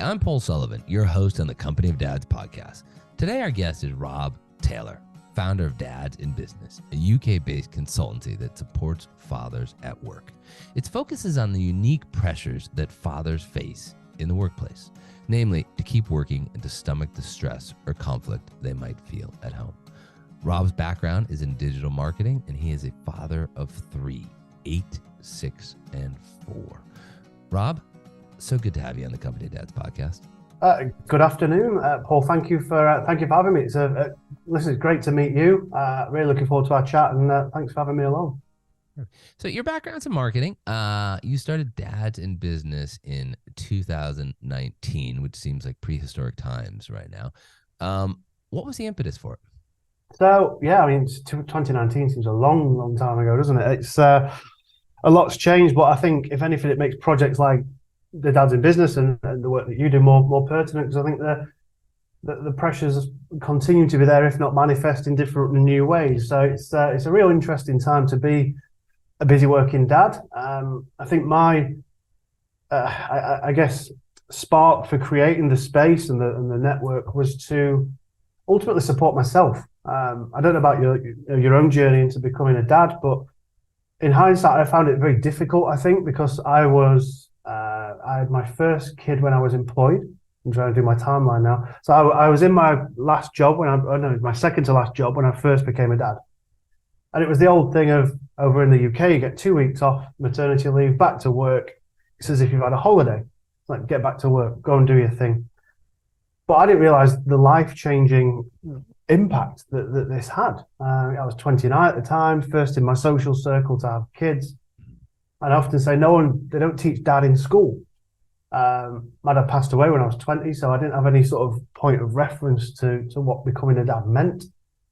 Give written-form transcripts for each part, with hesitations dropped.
I'm Paul Sullivan, your host on the Company of Dads podcast. Today, our guest is Rob Taylor, founder of Dads in Business, a UK-based consultancy that supports fathers at work. Its focus is on the unique pressures that fathers face in the workplace, namely to keep working and to stomach the stress or conflict they might feel at home. Rob's background is in digital marketing, and he is a father of 3, 8, 6, and 4. Rob, so good to have you on the Company of Dads podcast. Good afternoon, Paul. Thank you for having me. It's great to meet you. Really looking forward to our chat, and thanks for having me along. So your background's in marketing. You started Dads in Business in 2019, which seems like prehistoric times right now. What was the impetus for it? So, yeah, I mean, 2019 seems a long time ago, doesn't it? It's a lot's changed, but I think, if anything, it makes projects like the Dads in Business and the work that you do more pertinent, because I think the pressures continue to be there, if not manifest in different and new ways. So it's a real interesting time to be a busy working dad. I think my, I guess, spark for creating the space and the network was to ultimately support myself. I don't know about your own journey into becoming a dad, but in hindsight, I found it very difficult, I think, because I had my first kid when I was employed. I'm trying to do my timeline now. So I was in my last job my second to last job when I first became a dad. And it was the old thing of, over in the UK, you get 2 weeks off, maternity leave, back to work. It's as if you've had a holiday. It's like, get back to work, go and do your thing. But I didn't realize the life-changing impact that this had. I was 29 at the time, first in my social circle to have kids. And I often say, they don't teach dad in school. My dad passed away when I was 20, so I didn't have any sort of point of reference to what becoming a dad meant.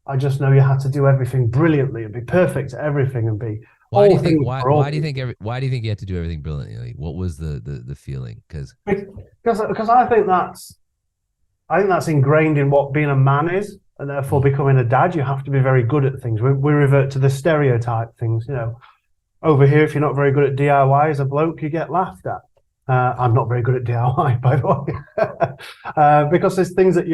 I just know you had to do everything brilliantly and be perfect at everything and be. Why do you think you had to do everything brilliantly? What was the feeling? Because I think that's ingrained in what being a man is, and therefore becoming a dad, you have to be very good at things. We revert to the stereotype things, you know. Over here, if you're not very good at DIY as a bloke, you get laughed at. I'm not very good at DIY, by the way, because there's things that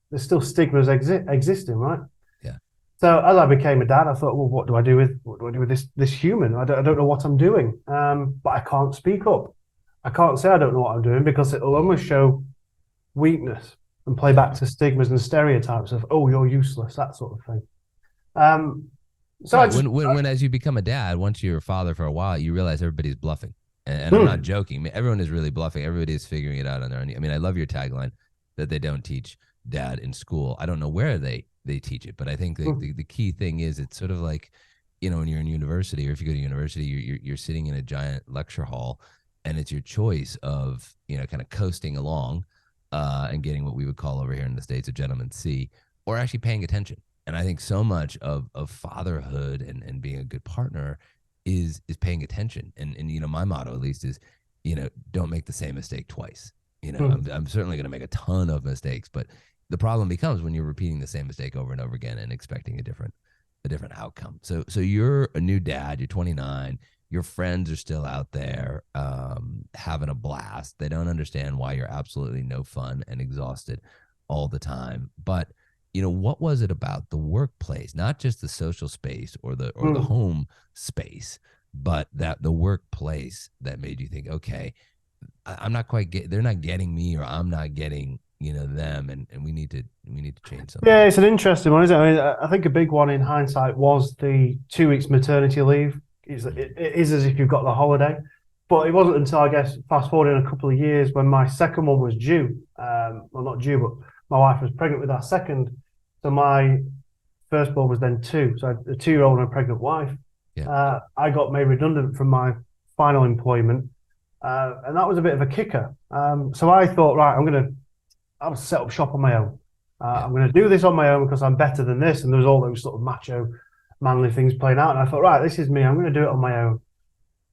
there's still stigmas existing, right? Yeah. So as I became a dad, I thought, well, what do I do with this human? I don't know what I'm doing, but I can't speak up. I can't say I don't know what I'm doing, because it'll almost show weakness and play back to stigmas and stereotypes of, oh, you're useless, that sort of thing. So right. When as you become a dad, once you're a father for a while, you realize everybody's bluffing. And I'm not joking. I mean, everyone is really bluffing. Everybody is figuring it out on their own. I mean, I love your tagline that they don't teach dad in school. I don't know where they teach it, but I think the key thing is, it's sort of like, you know, when you're in university, or if you go to university, you're sitting in a giant lecture hall, and it's your choice of, you know, kind of coasting along and getting what we would call over here in the States a gentleman's C, or actually paying attention. And I think so much of fatherhood and being a good partner is paying attention. And you know, my motto at least is, you know, don't make the same mistake twice. You know, I'm certainly going to make a ton of mistakes, but the problem becomes when you're repeating the same mistake over and over again and expecting a different outcome. So you're a new dad, you're 29, your friends are still out there having a blast. They don't understand why you're absolutely no fun and exhausted all the time. But you know, what was it about the workplace, not just the social space or the home space, but that the workplace that made you think, okay, I'm not quite they're not getting me, or I'm not getting, you know, them, and we need to change something. Yeah, it's an interesting one, isn't it? I mean, I think a big one in hindsight was the 2 weeks maternity leave. It is as if you've got the holiday, but it wasn't until, I guess, fast forward in a couple of years, when my second one was due. Well, not due, but my wife was pregnant with our second. So my firstborn was then 2. So I had a 2-year-old and a pregnant wife. Yeah. I got made redundant from my final employment. And that was a bit of a kicker. So I thought, right, I'll set up shop on my own. I'm going to do this on my own because I'm better than this. And there was all those sort of macho, manly things playing out. And I thought, right, this is me. I'm going to do it on my own.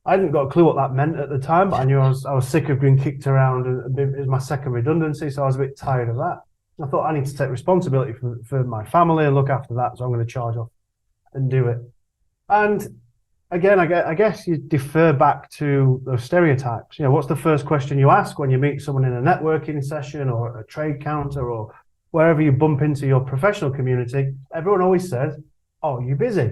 I hadn't got a clue what that meant at the time, but I knew I was sick of being kicked around, and it was my second redundancy. So I was a bit tired of that. I thought, I need to take responsibility for my family and look after that. So I'm going to charge off and do it. And again, I guess you defer back to those stereotypes. You know, what's the first question you ask when you meet someone in a networking session or a trade counter or wherever you bump into your professional community? Everyone always says, "Oh, you're busy."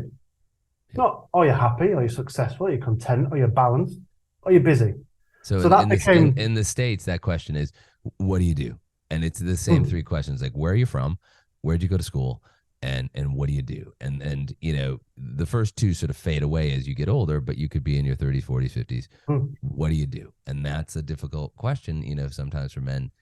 Not, "Oh, you're happy, or you're successful, or you're content, or you're balanced, or you're busy." So that became in the States, that question is, what do you do? And it's the same three questions, like, where are you from? Where'd you go to school? And what do you do? And you know, the first two sort of fade away as you get older, but you could be in your 30s, 40s, 50s. What do you do? And that's a difficult question, you know, sometimes for men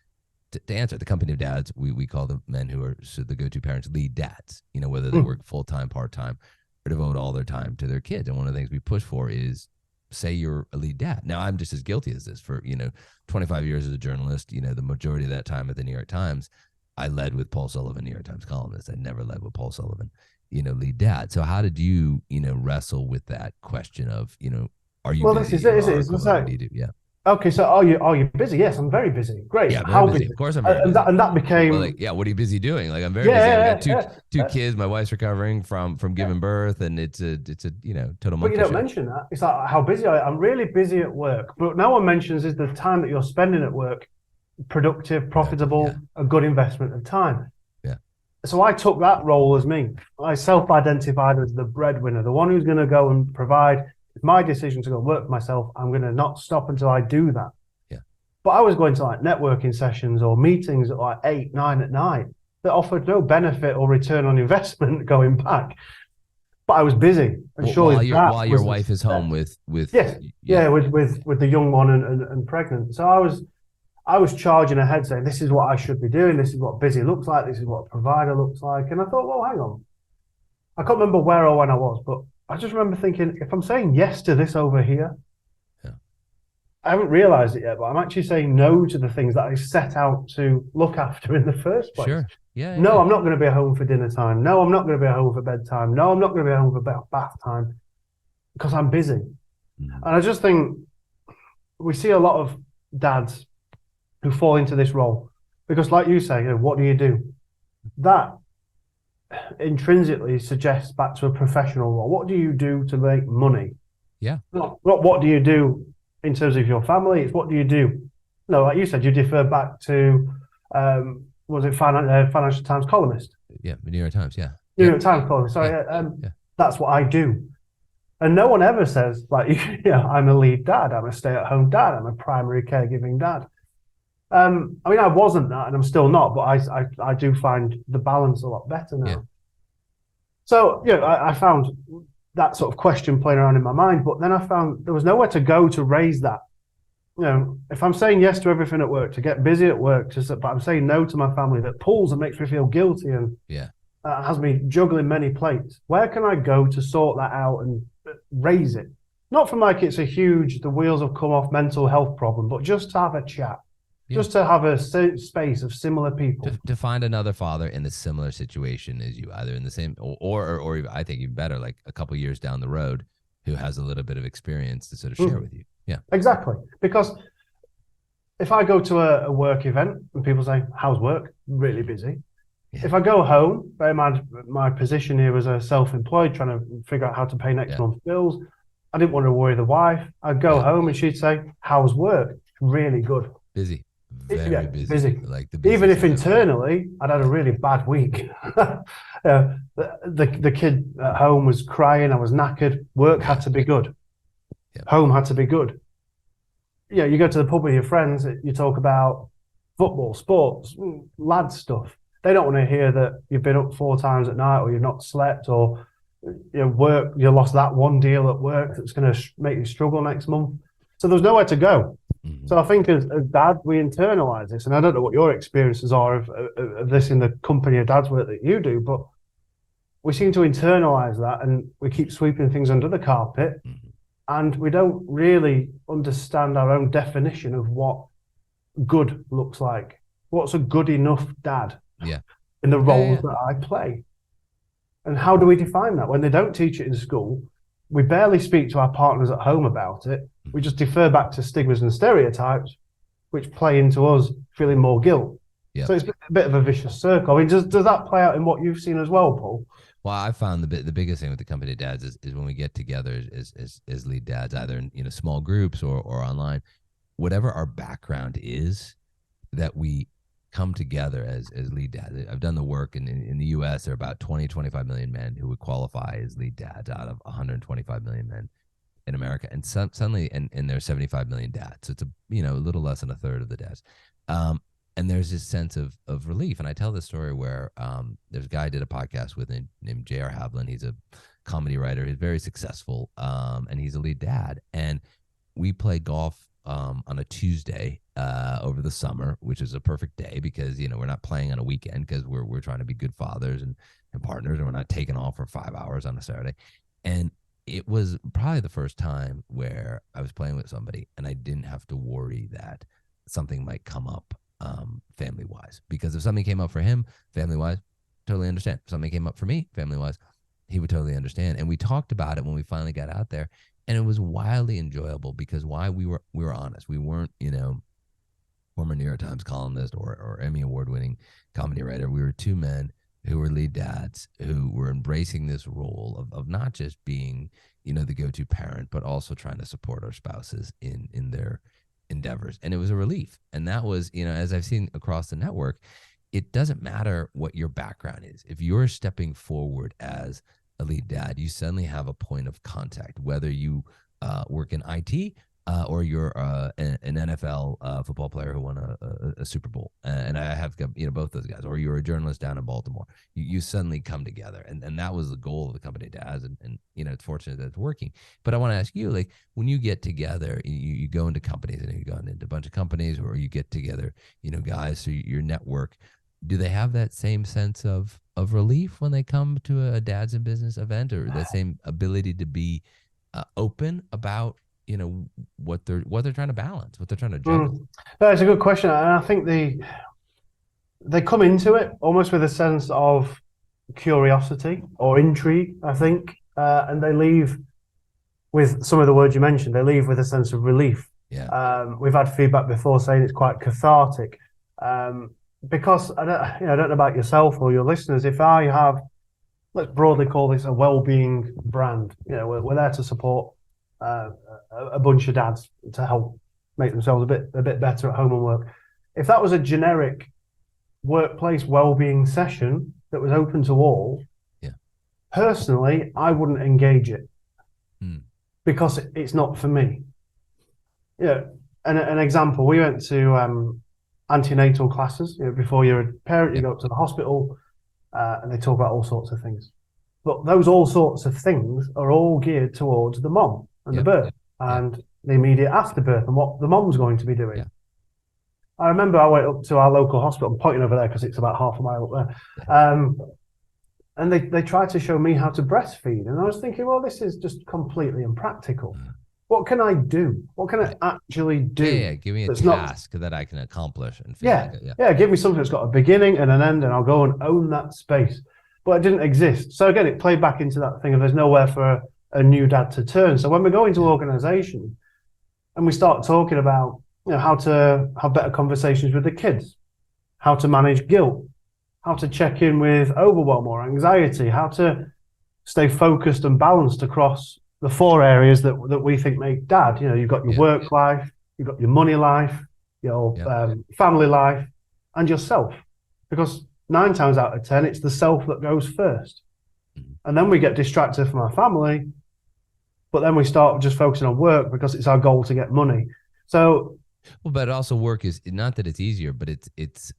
to answer. The company of dads, we call the men who are the go-to parents lead dads, you know, whether they work full-time, part-time, or devote all their time to their kids. And one of the things we push for is, say you're a lead dad. Now, I'm just as guilty as this. For, you know, 25 years as a journalist, you know, the majority of that time at the New York Times, I led with Paul Sullivan, New York Times columnist. I never led with Paul Sullivan, you know, lead dad. So how did you, you know, wrestle with that question of, you know, are you busy? This is it. It's like, what do you do? Yeah. Okay, so are you busy? Yes, I'm very busy. Great. Yeah, how busy? busy? Of course I'm very busy. And that became, well, like, yeah, what are you busy doing? Like, I'm very busy. I've got two kids. My wife's recovering from giving birth, and it's a you know, total monkey But you don't show. mention that. It's like how busy I'm really busy at work. But no one mentions is the time that you're spending at work productive, profitable, a good investment of time. Yeah. So I took that role as me. I self-identified as the breadwinner, the one who's going to go and provide. It's my decision to go work for myself. I'm going to not stop until I do that. But I was going to like networking sessions or meetings at like 8, 9 at night that offered no benefit or return on investment going back. But I was busy, and surely while your wife is home with with the young one and pregnant. So I was charging ahead, saying this is what I should be doing. This is what busy looks like. This is what a provider looks like. And I thought, well, hang on. I can't remember where or when I was, but I just remember thinking, if I'm saying yes to this over here. I haven't realized it yet, but I'm actually saying no to the things that I set out to look after in the first place. Sure. Yeah. No, I'm not going to be home for dinner time. No, I'm not going to be home for bedtime. No, I'm not going to be home for bath time because I'm busy. And I just think we see a lot of dads who fall into this role because, like you say, you know, what do you do? That intrinsically suggests back to a professional role. What do you do to make money? Yeah. Not what do you do in terms of your family. It's what do you do? No, like you said, you defer back to, was it Financial Times columnist? Yeah, the New York Times, yeah. New York Times columnist, sorry. That's what I do. And no one ever says, like, yeah, I'm a lead dad, I'm a stay-at-home dad, I'm a primary caregiving dad. I mean, I wasn't that, and I'm still not, but I do find the balance a lot better now. Yeah. So, you know, I found that sort of question playing around in my mind, but then I found there was nowhere to go to raise that. You know, if I'm saying yes to everything at work, to get busy at work, but I'm saying no to my family that pulls and makes me feel guilty and has me juggling many plates, where can I go to sort that out and raise it? Not from like it's a huge, the wheels have come off mental health problem, but just to have a chat. Just to have a space of similar people. To find another father in a similar situation as you, either in the same, or I think even better, like a couple years down the road, who has a little bit of experience to sort of share with you. Yeah, exactly. Because if I go to a work event and people say, how's work? Really busy. Yeah. If I go home, bear in mind my position here was a self-employed, trying to figure out how to pay next month's bills. I didn't want to worry the wife. I'd go home and she'd say, how's work? Really good. Busy. Very busy. Like even if internally I'd had a really bad week. The kid at home was crying. I was knackered. Work had to be good. Home had to be good. Yeah, you go to the pub with your friends. You talk about football, sports, lad stuff. They don't want to hear that you've been up 4 times at night, or you've not slept, or work. You lost that one deal at work that's going to make you struggle next month. So there's nowhere to go. So I think as dad, we internalize this, and I don't know what your experiences are of this in the company of dads work that you do, but we seem to internalize that, and we keep sweeping things under the carpet, and we don't really understand our own definition of what good looks like. What's a good enough dad in the roles that I play? And how do we define that when they don't teach it in school? We barely speak to our partners at home about it. We just defer back to stigmas and stereotypes, which play into us feeling more guilt. So it's a bit of a vicious circle. I mean, does that play out in what you've seen as well, Paul? Well, I found the biggest thing with the company dads is when we get together as lead dads, either in small groups or online, whatever our background is, that we come together as lead dads. I've done the work in the U.S. There are about 25 million men who would qualify as lead dads out of 125 million men in America, and suddenly, and there's 75 million dads. So it's a little less than a third of the dads. And there's this sense of relief. And I tell this story where there's a guy I did a podcast with named J.R. Havlin. He's a comedy writer. He's very successful, and he's a lead dad. And we play golf on a Tuesday over the summer, which is a perfect day because we're not playing on a weekend because we're trying to be good fathers and partners, and we're not taking off for 5 hours on a Saturday. And it was probably the first time where I was playing with somebody and I didn't have to worry that something might come up family wise, because if something came up for him family wise, totally understand. If something came up for me family wise, he would totally understand. And we talked about it when we finally got out there, and it was wildly enjoyable because we were honest. We weren't former New York Times columnist or Emmy award winning comedy writer. We were two men who were lead dads who were embracing this role of not just being the go-to parent, but also trying to support our spouses in their endeavors. And it was a relief. And that was, as I've seen across the network, it doesn't matter what your background is. If you're stepping forward as a lead dad, you suddenly have a point of contact, whether you work in IT or you're an NFL football player who won a Super Bowl. And I have both those guys, or you're a journalist down in Baltimore. You suddenly come together. And that was the goal of the company dads. And it's fortunate that it's working. But I want to ask you, like, when you get together, you go into companies, and you go into a bunch of companies, or you get together, guys through your network, do they have that same sense of relief when they come to a dads in business event, or that same ability to be open about what they're trying to balance, what they're trying to juggle? That's a good question, and I think they come into it almost with a sense of curiosity or intrigue, I think, and they leave with some of the words you mentioned. They leave with a sense of relief. Yeah. We've had feedback before saying it's quite cathartic, because I don't know about yourself or your listeners. If I have, let's broadly call this a well-being brand, we're there to support a bunch of dads to help make themselves a bit better at home and work. If that was a generic workplace well-being session that was open to all, personally, I wouldn't engage it because it's not for me. An example: we went to antenatal classes. Before you're a parent, you go up to the hospital, and they talk about all sorts of things. But those all sorts of things are all geared towards the mom and the birth and the immediate after birth and what the mom's going to be doing. Yeah. I remember I went up to our local hospital. I'm pointing over there because it's about half a mile up there. And they tried to show me how to breastfeed. And I was thinking, well, this is just completely impractical. What can I do? What can I actually do? Yeah, give me a task that I can accomplish. And feel give me something that's got a beginning and an end, and I'll go and own that space. But it didn't exist. So again, it played back into that thing of there's nowhere for a new dad to turn. So when we go into organization and we start talking about how to have better conversations with the kids, how to manage guilt, how to check in with overwhelm or anxiety, how to stay focused and balanced across the four areas that we think make dad. You've got your work life, you've got your money life, your family life, and yourself. Because 9 times out of 10, it's the self that goes first. And then we get distracted from our family, but then we start just focusing on work because it's our goal to get money. So, well, but also work is not that it's easier, but it's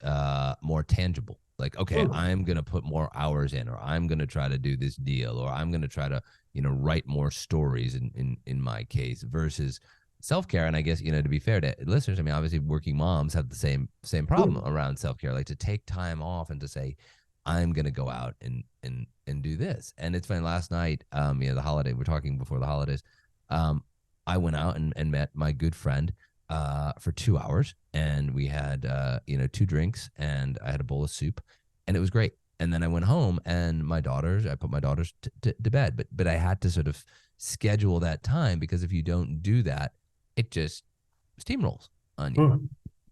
more tangible. Like, okay, I'm going to put more hours in, or I'm going to try to do this deal, or I'm going to try to, write more stories in my case, versus self-care. And I guess, to be fair to listeners, I mean, obviously working moms have the same problem around self-care, like to take time off and to say, I'm going to go out and do this. And it's funny, last night, the holiday, we're talking before the holidays, I went out and met my good friend for 2 hours, and we had 2 drinks, and I had a bowl of soup, and it was great. And then I went home, and I put my daughters to bed, but I had to sort of schedule that time, because if you don't do that, it just steamrolls on you.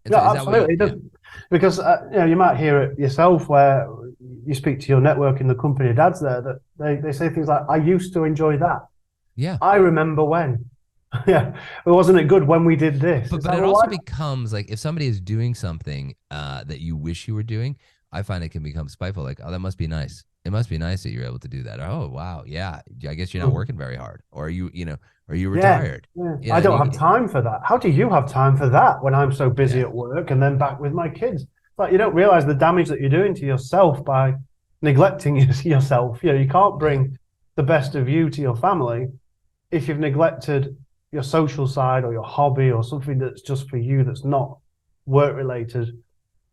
Yeah, Is that what absolutely. you, yeah. Because you might hear it yourself where you speak to your network in the company dads there that they say things like, "I used to enjoy that. Yeah. I remember when." Yeah, but wasn't it good when we did this? But It's but like, it well, also why? becomes like if somebody is doing something that you wish you were doing, I find it can become spiteful. Like, oh, that must be nice. It must be nice that you're able to do that. Oh, wow, yeah. I guess you're not Mm. working very hard, or are you Yeah, retired? yeah. You know, I and don't you, have time for that. How do you have time for that when I'm so busy yeah, at work and then back with my kids? Like you don't realize the damage that you're doing to yourself by neglecting yourself. You can't yeah, bring the best of you to your family if you've neglected your social side or your hobby or something that's just for you that's not work related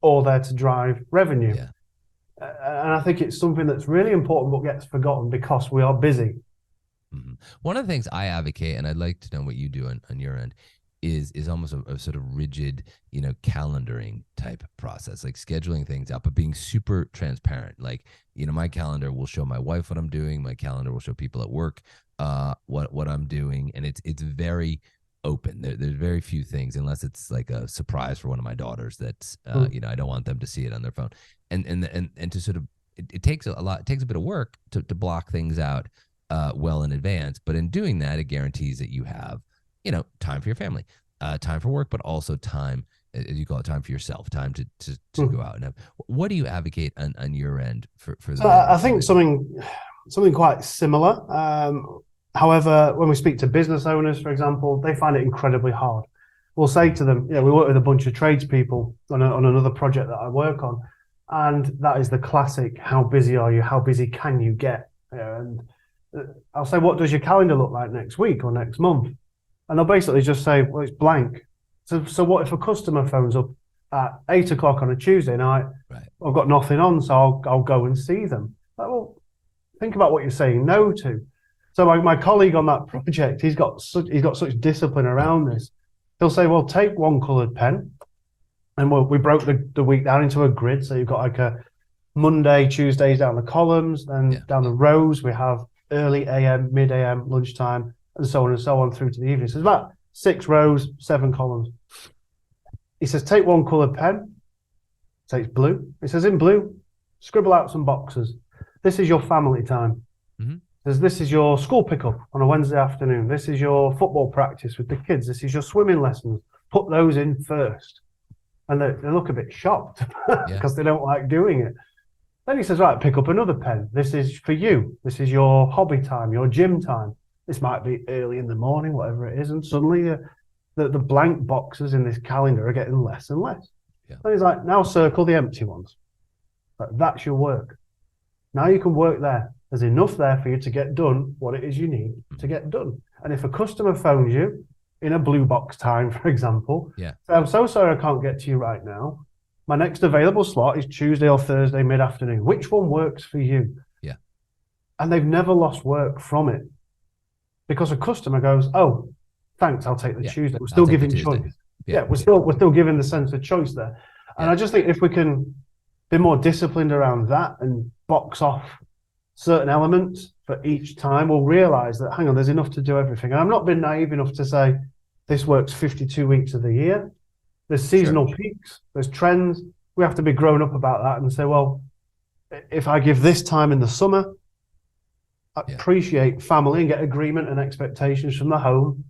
or there to drive revenue. yeah. And I think it's something that's really important but gets forgotten because we are busy. Mm-hmm. One of the things I advocate, and I'd like to know what you do on your end, is almost a sort of rigid, calendaring type process, like scheduling things out, but being super transparent. Like, my calendar will show my wife what I'm doing. My calendar will show people at work what I'm doing, and it's very open. There's very few things, unless it's like a surprise for one of my daughters that I don't want them to see it on their phone, and to sort of it takes a lot. It takes a bit of work to block things out well in advance. But in doing that, it guarantees that you have, time for your family, time for work, but also time, as you call it, time for yourself, time to go out and have. What do you advocate on your end for So the I think something quite similar. However, when we speak to business owners, for example, they find it incredibly hard. We'll say to them, we work with a bunch of tradespeople on another project that I work on, and that is the classic: how busy are you? How busy can you get? And I'll say, what does your calendar look like next week or next month? And they'll basically just say, well, it's blank. So what if a customer phones up at 8 o'clock on a Tuesday night? right? I've got nothing on, so I'll go and see them. Like, well, think about what you're saying no to. So my colleague on that project, he's got such discipline around this. He'll say, well, take one coloured pen, and we broke the week down into a grid. So you've got like a Monday, Tuesdays down the columns, then down the rows we have early AM, mid AM, lunchtime, and so on through to the evening. So it's about 6 rows, 7 columns. He says, take one coloured pen, takes blue. He says, in blue, scribble out some boxes. This is your family time. Mm-hmm. Says, this is your school pickup on a Wednesday afternoon. This is your football practice with the kids. This is your swimming lessons. Put those in first. And they look a bit shocked because they don't like doing it. Then he says, right, pick up another pen. This is for you. This is your hobby time, your gym time. This might be early in the morning, whatever it is. And suddenly the blank boxes in this calendar are getting less and less. Yeah. And he's like, now circle the empty ones. That's your work. Now you can work there. There's enough there for you to get done what it is you need to get done. And if a customer phones you in a blue box time, for example, say, I'm so sorry I can't get to you right now. My next available slot is Tuesday or Thursday mid-afternoon. Which one works for you? Yeah. And they've never lost work from it because a customer goes, oh, thanks, I'll take the Tuesday. We're still giving choice. Yeah, we're still giving the sense of choice there. And I just think if we can be more disciplined around that and box off certain elements for each time, we'll realize that, hang on, there's enough to do everything. And I'm not being naive enough to say this works 52 weeks of the year. There's seasonal peaks, there's trends. We have to be grown up about that and say, well, if I give this time in the summer, appreciate family and get agreement and expectations from the home.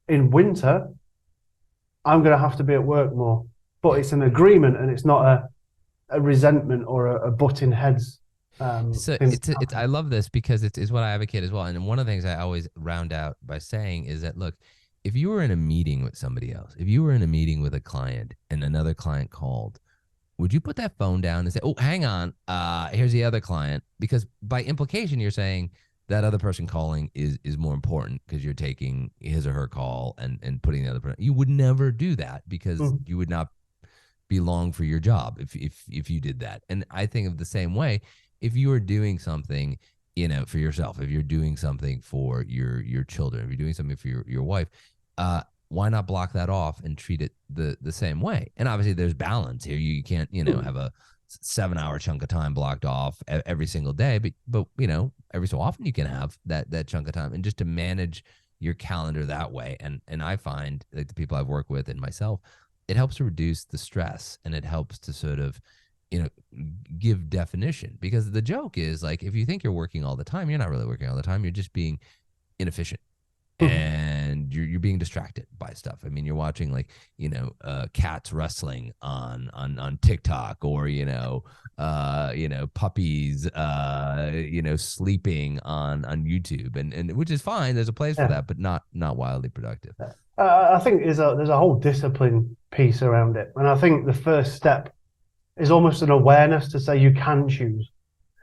In winter, I'm going to have to be at work more. But it's an agreement and it's not a resentment or a butting heads. So it's I love this because it's what I advocate as well. And one of the things I always round out by saying is that, look, if you were in a meeting with somebody else, if you were in a meeting with a client and another client called, would you put that phone down and say, oh, hang on, here's the other client? Because by implication, you're saying that other person calling is more important because you're taking his or her call and putting the other person. You would never do that because you would not be long for your job if you did that. And I think of the same way, if you are doing something, for yourself, if you're doing something for your children, if you're doing something for your wife, why not block that off and treat it the same way? And obviously there's balance here. You can't, have a 7-hour chunk of time blocked off every single day, but every so often you can have that chunk of time, and just to manage your calendar that way. And I find, like, the people I've worked with and myself, it helps to reduce the stress, and it helps to sort of, give definition, because the joke is like, if you think you're working all the time, you're not really working all the time. You're just being inefficient, and you're being distracted by stuff. I mean, you're watching like, cats wrestling on TikTok, or, puppies, sleeping on YouTube, and which is fine. There's a place for that, but not wildly productive. I think there's a whole discipline piece around it. And I think the first step is almost an awareness to say you can choose.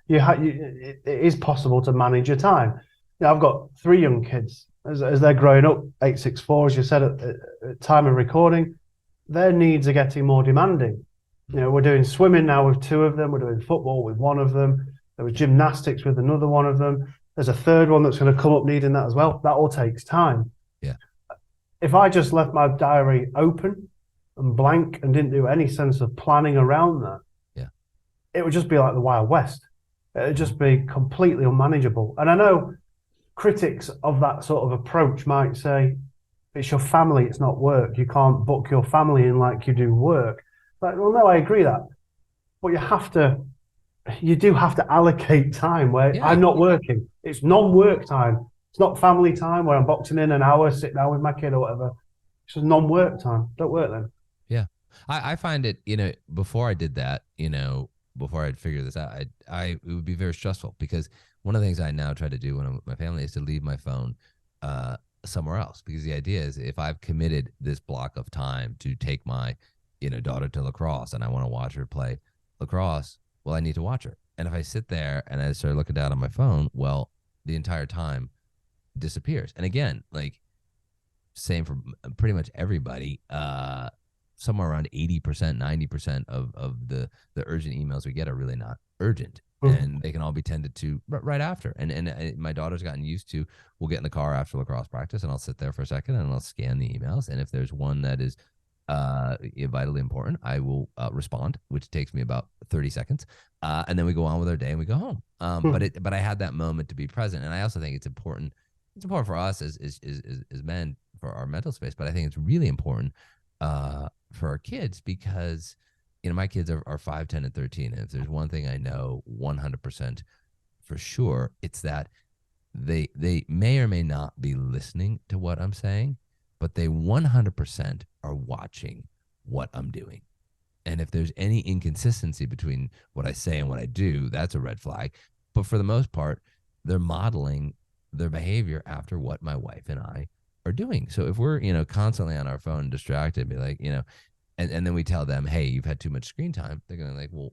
It is possible to manage your time. I've got 3 young kids. As they're growing up, 864, as you said at time of recording, their needs are getting more demanding. We're doing swimming now with 2 of them. We're doing football with 1 of them. There was gymnastics with another 1 of them. There's a 3rd one that's going to come up needing that as well. That all takes time. Yeah. If I just left my diary open and blank and didn't do any sense of planning around that, it would just be like the Wild West. It would just be completely unmanageable. And I know critics of that sort of approach might say, it's your family, it's not work. You can't book your family in like you do work. But, well, no, I agree that. But you do have to allocate time where I'm not working. It's non-work time. It's not family time where I'm boxing in an hour, sitting down with my kid or whatever. It's just non-work time. Don't work then. Yeah. I find it, before I did that, before I'd figure this out, it would be very stressful, because one of the things I now try to do when I'm with my family is to leave my phone somewhere else, because the idea is, if I've committed this block of time to take my, daughter to lacrosse, and I want to watch her play lacrosse, well, I need to watch her. And if I sit there and I start looking down on my phone, well, the entire time disappears. And again, like, same for pretty much everybody, somewhere around 80%, 90% of the urgent emails we get are really not urgent. And they can all be tended to right after. And my daughter's gotten used to, we'll get in the car after lacrosse practice, and I'll sit there for a second and I'll scan the emails. And if there's one that is vitally important, I will respond, which takes me about 30 seconds. And then we go on with our day and we go home. But I had that moment to be present. And I also think it's important for us as men, for our mental space, but I think it's really important for our kids, because my kids are 5, 10, and 13. And if there's one thing I know 100% for sure, it's that they may or may not be listening to what I'm saying, but they 100% are watching what I'm doing. And if there's any inconsistency between what I say and what I do, that's a red flag. But for the most part, they're modeling their behavior after what my wife and I are doing. So if we're, constantly on our phone, distracted, be like, and then we tell them, hey, you've had too much screen time, they're going to like, well,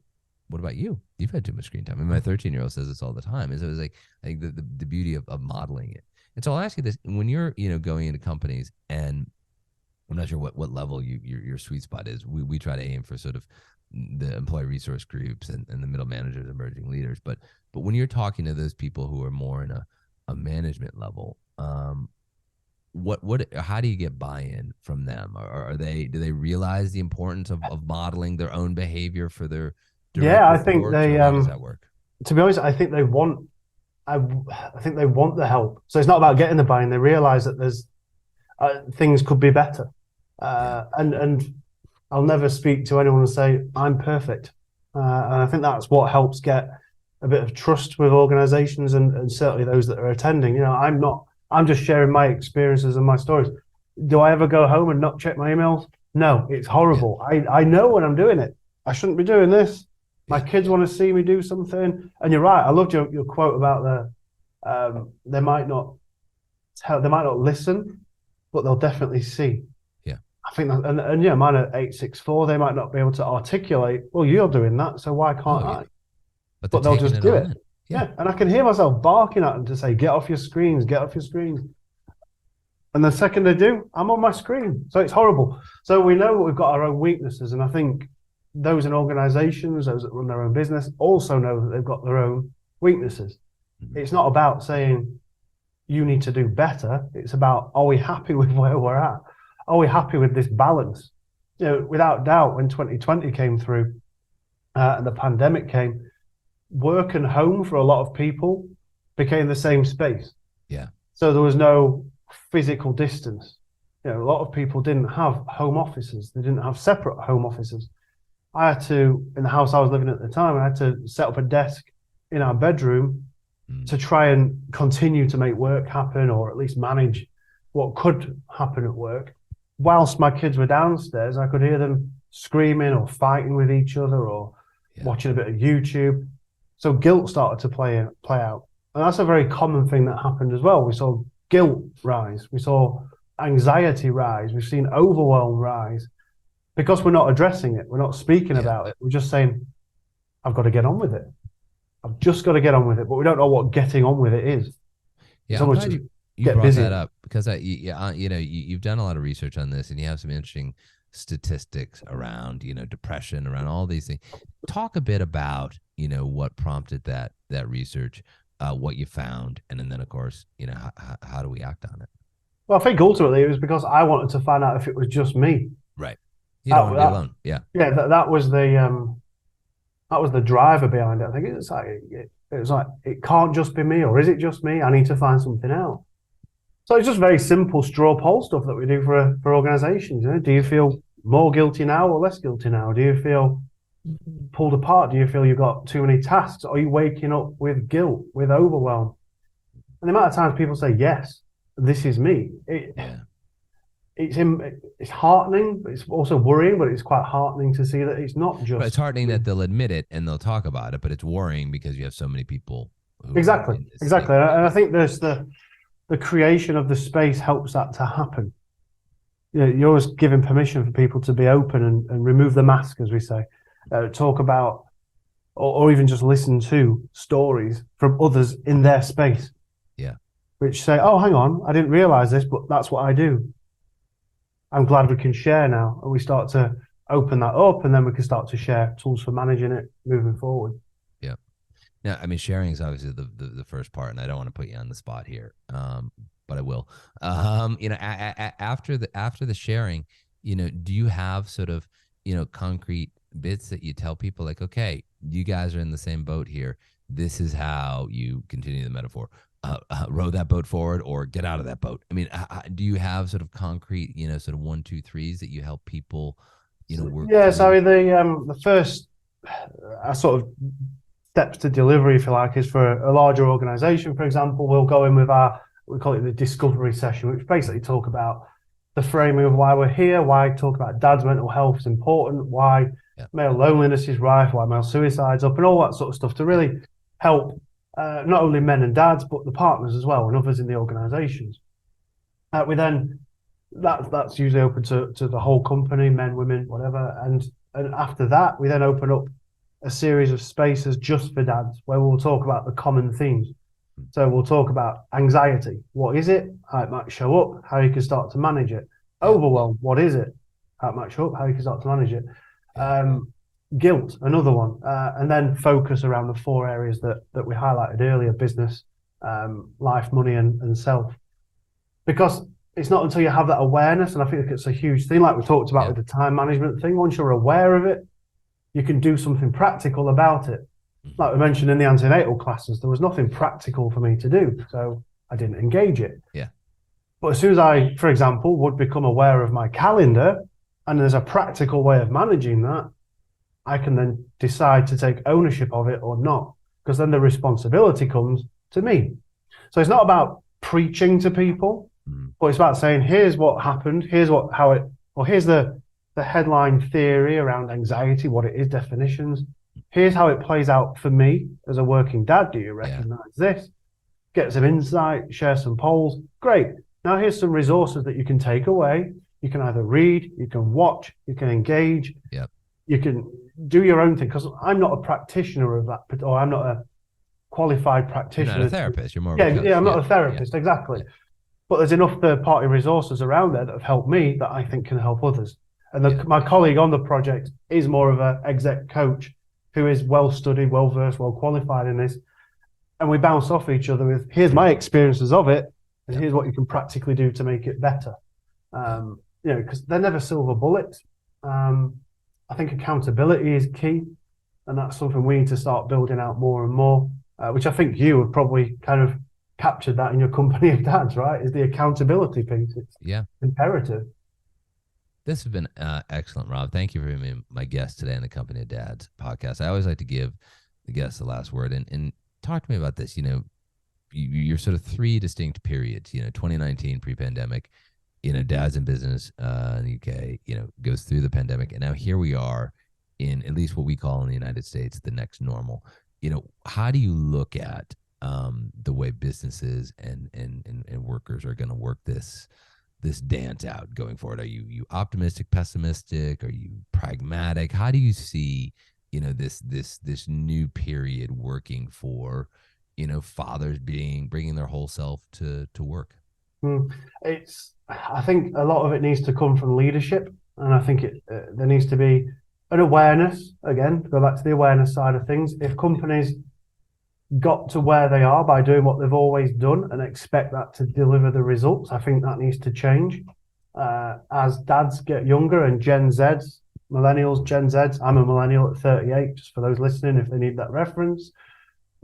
what about you? You've had too much screen time. And my 13-year-old says this all the time. And so it's like, I think the beauty of modeling it. And so I'll ask you this: when you're, going into companies, and I'm not sure what level your sweet spot is. We try to aim for sort of the employee resource groups and the middle managers, emerging leaders. But when you're talking to those people who are more in a management level, how do you get buy-in from them? Do they realize the importance of modeling their own behavior for their I think they how does that work? To be honest, I think they want the help. So it's not about getting the buy-in. They realize that there's things could be better. And I'll never speak to anyone and say I'm perfect. And I think that's what helps get a bit of trust with organizations, and certainly those that are attending. I'm just sharing my experiences and my stories. Do I ever go home and not check my emails? No, it's horrible. I know when I'm doing it. I shouldn't be doing this. My kids want to see me do something. And you're right. I loved your quote about they might not listen, but they'll definitely see. Yeah. I think that, and mine are 864. They might not be able to articulate, well, you're doing that, so why can't I? But they'll just do it. Yeah, and I can hear myself barking at them to say, get off your screens, get off your screens. And the second they do, I'm on my screen. So it's horrible. So we know we've got our own weaknesses. And I think those in organizations, those that run their own business, also know that they've got their own weaknesses. Mm-hmm. It's not about saying you need to do better. It's about, are we happy with where we're at? Are we happy with this balance? Without doubt, when 2020 came through and the pandemic came, work and home for a lot of people became the same space. Yeah. So there was no physical distance. You know, a lot of people didn't have home offices. They didn't have separate home offices. I had to, in the house I was living at the time, I had to set up a desk in our bedroom to try and continue to make work happen, or at least manage what could happen at work. Whilst my kids were downstairs, I could hear them screaming or fighting with each other, or watching a bit of YouTube. So guilt started to play out. And that's a very common thing that happened as well. We saw guilt rise. We saw anxiety rise. We've seen overwhelm rise. Because we're not addressing it, we're not speaking about it. We're just saying, I've got to get on with it. I've just got to get on with it. But we don't know what getting on with it is. Yeah, I'm glad you brought busy. That up, because you've done a lot of research on this, and you have some interesting statistics around, depression, around all these things. Talk a bit about, what prompted that research, what you found, and then of course, how do we act on it? Well, I think ultimately it was because I wanted to find out if it was just me. Right. You don't want to be alone. Yeah. Yeah. That was the driver behind it. I think it's like it can't just be me, or is it just me? I need to find something out. So it's just very simple straw poll stuff that we do for organizations. Do you feel more guilty now or less guilty now? Do you feel pulled apart? Do you feel you've got too many tasks? Are you waking up with guilt, with overwhelm? And the amount of times people say, yes, this is me. It's heartening, but it's also worrying, but it's quite heartening to see that it's not just... But it's heartening that they'll admit it and they'll talk about it, but it's worrying because you have so many people who... Exactly. And I think there's the creation of the space helps that to happen. You're always giving permission for people to be open and remove the mask, as we say. Talk about, or even just listen to stories from others in their space. Yeah. Which say, oh, hang on, I didn't realize this, but that's what I do. I'm glad we can share now. And we start to open that up, and then we can start to share tools for managing it moving forward. Yeah. Now, I mean, sharing is obviously the first part, and I don't want to put you on the spot here, but I will. After the sharing, do you have sort of, concrete bits that you tell people, like, okay, you guys are in the same boat here. This is how you continue the metaphor. Row that boat forward or get out of that boat. I mean, do you have sort of concrete, sort of 1, 2, 3s that you help people, work? Yeah, so the first sort of steps to delivery, if you like, is for a larger organization. For example, we'll go in with we call it the discovery session, which basically talk about the framing of why we're here, why talk about dad's mental health is important, why male loneliness is rife, why male suicide's up, and all that sort of stuff to really help not only men and dads, but the partners as well, and others in the organizations. We then, that's usually open to the whole company, men, women, whatever. And after that, we then open up a series of spaces just for dads, where we'll talk about the common themes. So we'll talk about anxiety. What is it? How it might show up, how you can start to manage it. Overwhelm. What is it? How it might show up, how you can start to manage it. Guilt, another one, and then focus around the 4 areas that we highlighted earlier: business, life, money, and self. Because it's not until you have that awareness, and I think it's a huge thing, like we talked about with the time management thing. Once you're aware of it, you can do something practical about it. Like we mentioned in the antenatal classes, there was nothing practical for me to do, so I didn't engage it. Yeah. But as soon as I, for example, would become aware of my calendar, and there's a practical way of managing that, I can then decide to take ownership of it or not, because then the responsibility comes to me. So it's not about preaching to people, but it's about saying, here's what happened, here's the headline theory around anxiety, what it is, definitions. Here's how it plays out for me as a working dad. Do you recognize this? Get some insight, share some polls. Great. Now here's some resources that you can take away. You can either read, you can watch, you can engage. Yep. You can do your own thing, because I'm not a practitioner of that, or I'm not a qualified practitioner. You're not a therapist. You're more of a coach. I'm not a therapist, exactly. Yeah. But there's enough third-party resources around there that have helped me that I think can help others. And my colleague on the project is more of an exec coach who is well-studied, well-versed, well-qualified in this. And we bounce off each other with, here's my experiences of it, and here's what you can practically do to make it better. Because they're never silver bullets. I think accountability is key, and that's something we need to start building out more and more, which I think you have probably kind of captured that in your company of dads, right? Is the accountability piece. It's imperative. This has been excellent, Rob. Thank you for being my guest today on the Company of Dads podcast. I always like to give the guests the last word, and talk to me about this. You know, you're sort of three distinct periods. You know, 2019 pre-pandemic. You know, dads in business in the UK. You know, goes through the pandemic, and now here we are in at least what we call in the United States the next normal. You know, how do you look at the way businesses and workers are going to work this dance out going forward? Are you optimistic, pessimistic? Are you pragmatic? How do you see, you know, this new period working for, you know, fathers bringing their whole self to work? I think a lot of it needs to come from leadership, and I think there needs to be an awareness. Again, go back to the awareness side of things. If companies got to where they are by doing what they've always done and expect that to deliver the results, I think that needs to change. As dads get younger and Gen Zs, millennials, Gen Zs, I'm a millennial at 38, just for those listening if they need that reference.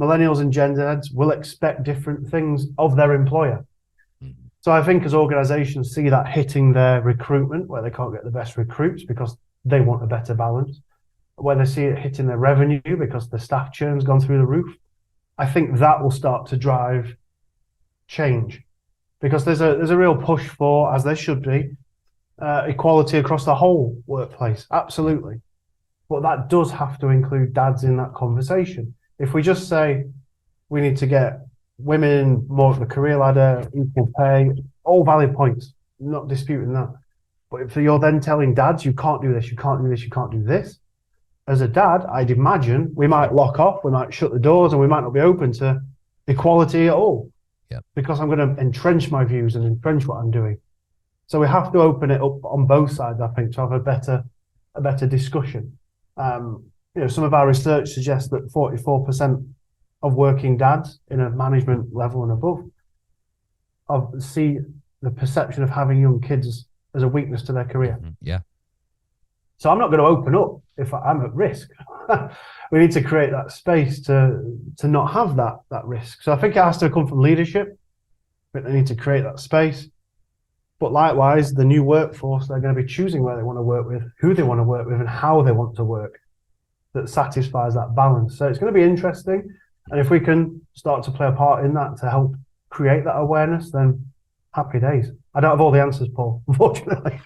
Millennials and Gen Zs will expect different things of their employer. So I think as organizations see that hitting their recruitment, where they can't get the best recruits because they want a better balance, where they see it hitting their revenue because the staff churn's gone through the roof, I think that will start to drive change, because there's a real push for, as there should be, equality across the whole workplace. Absolutely. But that does have to include dads in that conversation. If we just say we need to get women more of the career ladder, equal pay, all valid points, not disputing that. But if you're then telling dads, you can't do this, you can't do this, you can't do this, as a dad, I'd imagine we might lock off, we might shut the doors, and we might not be open to equality at all. Because I'm going to entrench my views and entrench what I'm doing. So we have to open it up on both sides, I think, to have a better discussion. You know, some of our research suggests that 44% of working dads in a management level and above see the perception of having young kids as a weakness to their career. So I'm not going to open up if I'm at risk. We need to create that space to not have that risk. So I think it has to come from leadership. But they need to create that space. But likewise, the new workforce, they're going to be choosing where they want to work with, who they want to work with, and how they want to work that satisfies that balance. So it's going to be interesting. And if we can start to play a part in that to help create that awareness, then happy days. I don't have all the answers, Paul, unfortunately.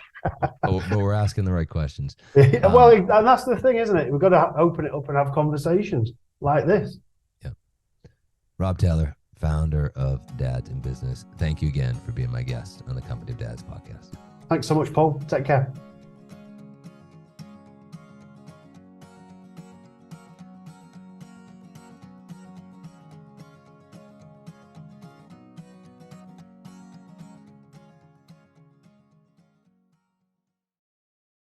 But we're asking the right questions. Well, and that's the thing, isn't it? We've got to open it up and have conversations like this. Yeah. Rob Taylor, founder of Dads in Business. Thank you again for being my guest on the Company of Dads podcast. Thanks so much, Paul. Take care.